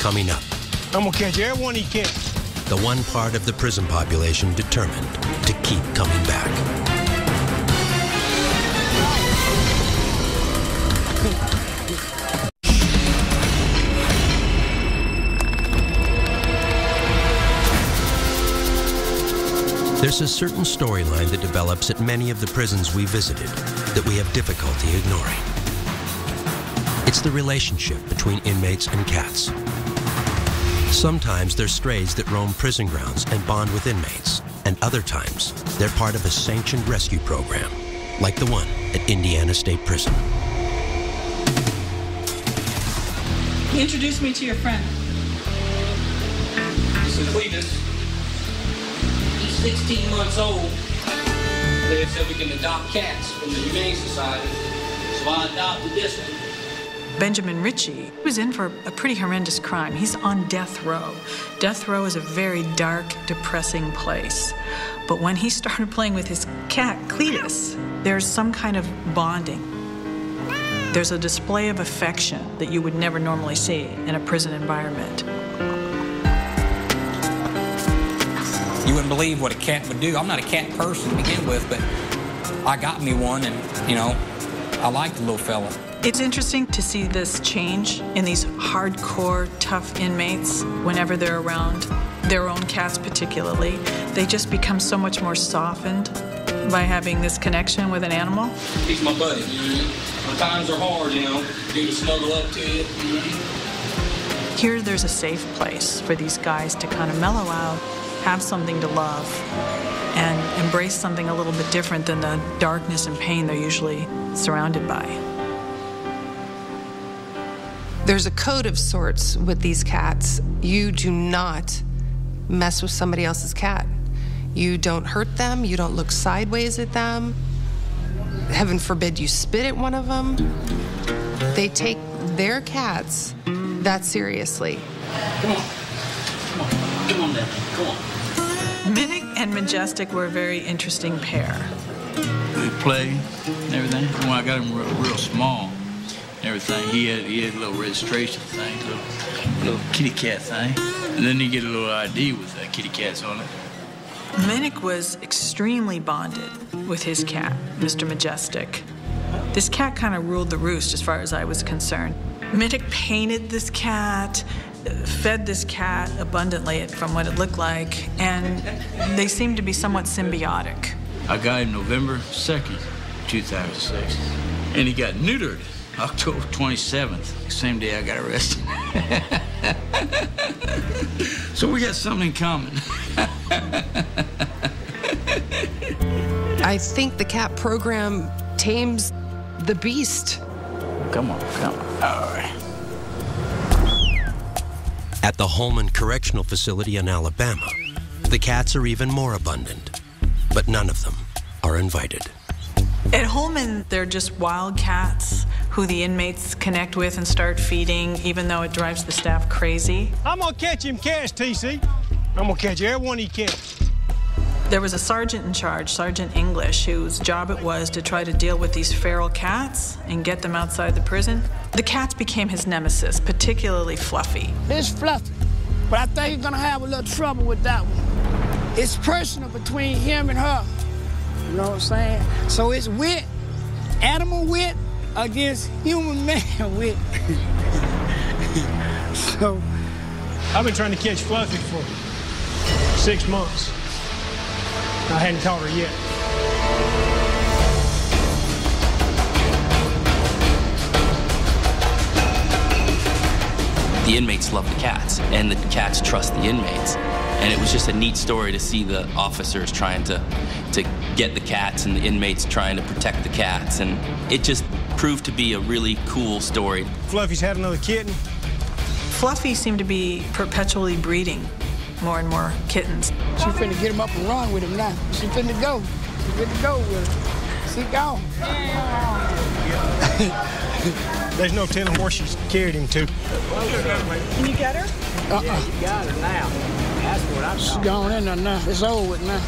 coming up. I'm gonna catch everyone he can. The one part of the prison population determined to keep coming back. There's a certain storyline that develops at many of the prisons we visited that we have difficulty ignoring. It's the relationship between inmates and cats. Sometimes they're strays that roam prison grounds and bond with inmates, and other times they're part of a sanctioned rescue program, like the one at Indiana State Prison. Introduce me to your friend. This is Cletus. He's 16 months old. They said we can adopt cats from the Humane Society, so I adopted this one. Benjamin Ritchie was in for a pretty horrendous crime. He's on death row. Death row is a very dark, depressing place. But when he started playing with his cat, Cletus, there's some kind of bonding. There's a display of affection that you would never normally see in a prison environment. You wouldn't believe what a cat would do. I'm not a cat person to begin with, but I got me one, and, you know, I like the little fella. It's interesting to see this change in these hardcore, tough inmates whenever they're around their own cats particularly. They just become so much more softened by having this connection with an animal. He's my buddy. When times are hard, you know, dude to snuggle up to you. Here there's a safe place for these guys to kind of mellow out, have something to love, and embrace something a little bit different than the darkness and pain they're usually surrounded by. There's a code of sorts with these cats. You do not mess with somebody else's cat. You don't hurt them, you don't look sideways at them. Heaven forbid you spit at one of them. They take their cats that seriously. Come on. Come on. Come on, Daddy. Come on. Minnick and Majestic were a very interesting pair. We play and everything. When I got him real small, everything, he had a little registration thing, little kitty cat thing. And then you get a little ID with kitty cats on it. Minnick was extremely bonded with his cat, Mr. Majestic. This cat kind of ruled the roost as far as I was concerned. Minnick painted this cat, fed this cat abundantly from what it looked like, and they seemed to be somewhat symbiotic. I got him November 2nd, 2006, and he got neutered October 27th, same day I got arrested. So we got something in common. I think the cat program tames the beast. Come on. All right. At the Holman Correctional Facility in Alabama, the cats are even more abundant, but none of them are invited. At Holman, they're just wild cats who the inmates connect with and start feeding, even though it drives the staff crazy. I'm gonna catch him cats, TC. I'm gonna catch everyone he can. There was a sergeant in charge, Sergeant English, whose job it was to try to deal with these feral cats and get them outside the prison. The cats became his nemesis, particularly Fluffy. It's Fluffy, but I think he's gonna have a little trouble with that one. It's personal between him and her. You know what I'm saying? So it's wit, animal wit, against human man wit. So I've been trying to catch Fluffy for 6 months. I hadn't caught her yet. The inmates love the cats, and the cats trust the inmates. And it was just a neat story to see the officers trying to get the cats and the inmates trying to protect the cats. And it just proved to be a really cool story. Fluffy's had another kitten. Fluffy seemed to be perpetually breeding more and more kittens. she finna get him up and run with him now. She finna go. She finna go with him. She gone. There's no telling where she's carried him to. Can you get her? Yeah, you got her now. That's what I'm She's gone in there now. It's over with now.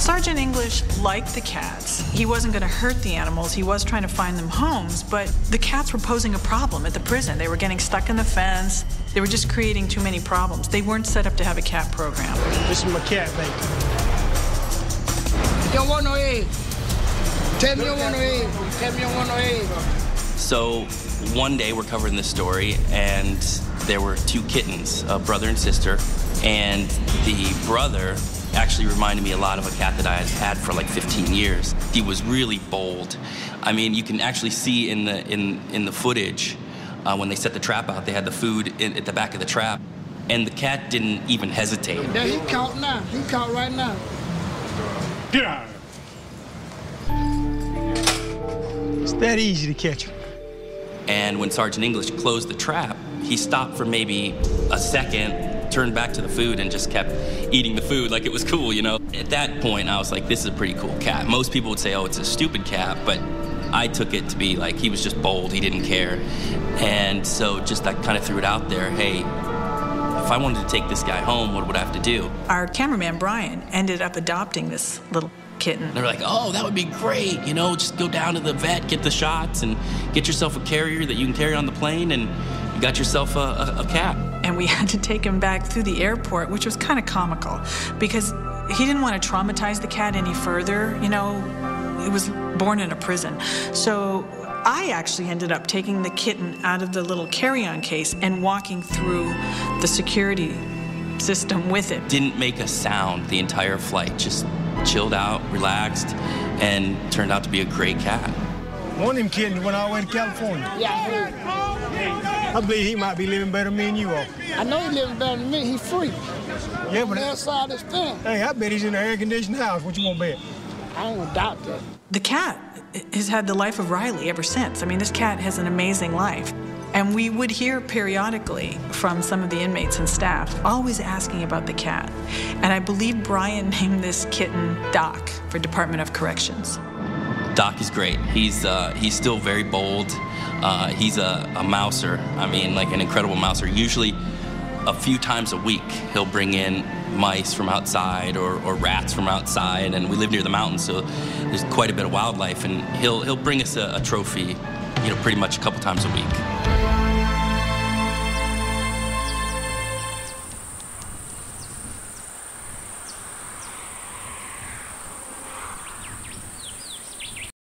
Sergeant English liked the cats. He wasn't going to hurt the animals. He was trying to find them homes, but the cats were posing a problem at the prison. They were getting stuck in the fence. They were just creating too many problems. They weren't set up to have a cat program. This is my cat, baby. You don't want no egg. Tell me you don't want no egg. Tell me you don't want no egg. So one day we're covering this story, and there were two kittens, a brother and sister, and the brother actually reminded me a lot of a cat that I had had for like 15 years. He was really bold. I mean, you can actually see in the footage when they set the trap out, they had the food at the back of the trap, and the cat didn't even hesitate. Yeah, he caught now. He caught right now. Get out of here. It's that easy to catch him. And when Sergeant English closed the trap, he stopped for maybe a second, turned back to the food, and just kept eating the food like it was cool, you know? At that point, I was like, this is a pretty cool cat. Most people would say, oh, it's a stupid cat, but I took it to be like, he was just bold, he didn't care. And so just I kind of threw it out there, hey, if I wanted to take this guy home, what would I have to do? Our cameraman, Brian, ended up adopting this little kitten. They're like, oh, that would be great, you know, just go down to the vet, get the shots, and get yourself a carrier that you can carry on the plane, and you got yourself a cat. And we had to take him back through the airport, which was kind of comical, because he didn't want to traumatize the cat any further. You know, it was born in a prison. So I actually ended up taking the kitten out of the little carry-on case and walking through the security system with it. Didn't make a sound the entire flight, just chilled out, relaxed, and turned out to be a great cat. One of them kittens went all the way to California. Yeah, I heard. I believe he might be living better than me and you all. I know he living better than me. He free. Yeah, but That's side of this thing. hey, I bet he's in an air-conditioned house. What you gonna bet? I don't doubt that. The cat has had the life of Riley ever since. I mean, this cat has an amazing life. And we would hear periodically from some of the inmates and staff always asking about the cat. And I believe Brian named this kitten Doc for Department of Corrections. Doc is great. He's still very bold. He's a mouser. I mean, like an incredible mouser. Usually a few times a week, he'll bring in mice from outside or rats from outside, and we live near the mountains, so there's quite a bit of wildlife, and he'll bring us a trophy, you know, pretty much a couple times a week.